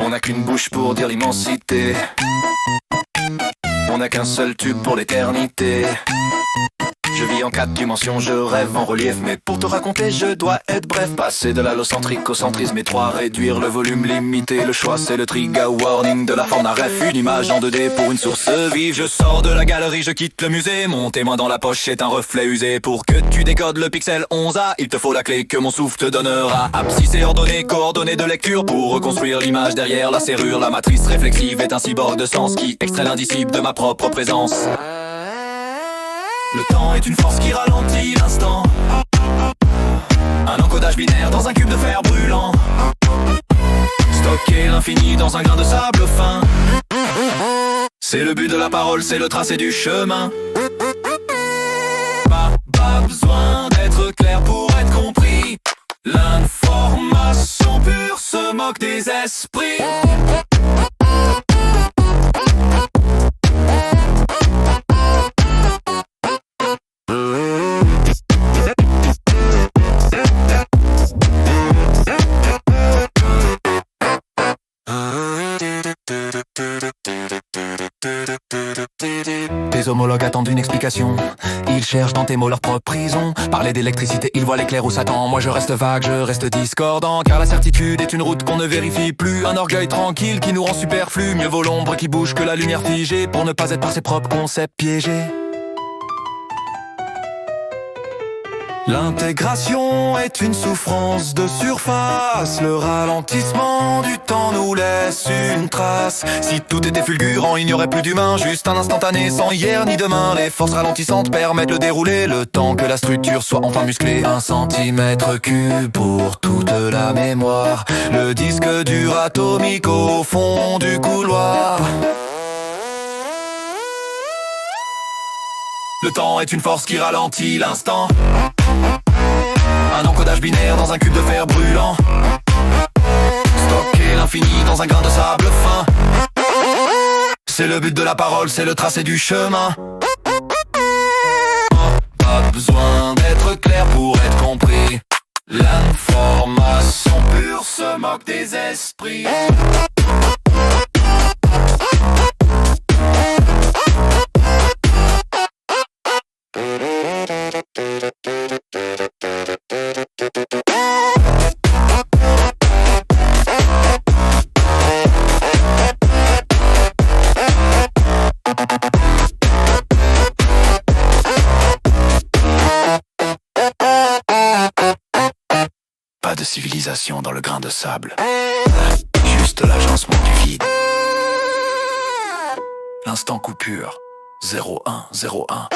On n'a qu'une bouche pour dire l'immensité. On n'a qu'un seul tube pour l'éternité. Je vis en 4 dimensions, je rêve en relief. Mais pour te raconter, je dois être bref. Passer de l'allocentrique au centrisme étroit. Réduire le volume, limiter le choix. C'est le trigger warning de la forme d'un rêve. Une image en 2D pour une source vive. Je sors de la galerie, je quitte le musée. Mon témoin dans la poche est un reflet usé. Pour que tu décodes le pixel 11A, il te faut la clé que mon souffle te donnera. Abscisse et ordonnées, coordonnées de lecture. Pour reconstruire l'image derrière la serrure. La matrice réflexive est un cyborg de sens qui extrait l'indicible de ma propre présence. Le temps est une force qui ralentit l'instant. Un encodage binaire dans un cube de fer brûlant. Stocker l'infini dans un grain de sable fin. C'est le but de la parole, c'est le tracé du chemin. Pas besoin d'être clair pour être compris. L'information pure se moque des esprits. Tes homologues attendent une explication. Ils cherchent dans tes mots leur propre prison. Parler d'électricité, ils voient l'éclair ou Satan. Moi je reste vague, je reste discordant. Car la certitude est une route qu'on ne vérifie plus. Un orgueil tranquille qui nous rend superflu. Mieux vaut l'ombre qui bouge que la lumière figée. Pour ne pas être par ses propres concepts piégés. L'intégration est une souffrance de surface. Le ralentissement du temps nous laisse une trace. Si tout était fulgurant, il n'y aurait plus d'humain. Juste un instantané sans hier ni demain. Les forces ralentissantes permettent le déroulé. Le temps que la structure soit enfin musclée. 1 centimètre cube pour toute la mémoire. Le disque dur atomique au fond du couloir. Le temps est une force qui ralentit l'instant. Un encodage binaire dans un cube de fer brûlant. Stocker l'infini dans un grain de sable fin. C'est le but de la parole, c'est le tracé du chemin. Pas besoin d'être clair pour être compris. L'information pure se moque des esprits. Pas de civilisation dans le grain de sable. Juste l'agencement du vide. L'instant coupure 0101.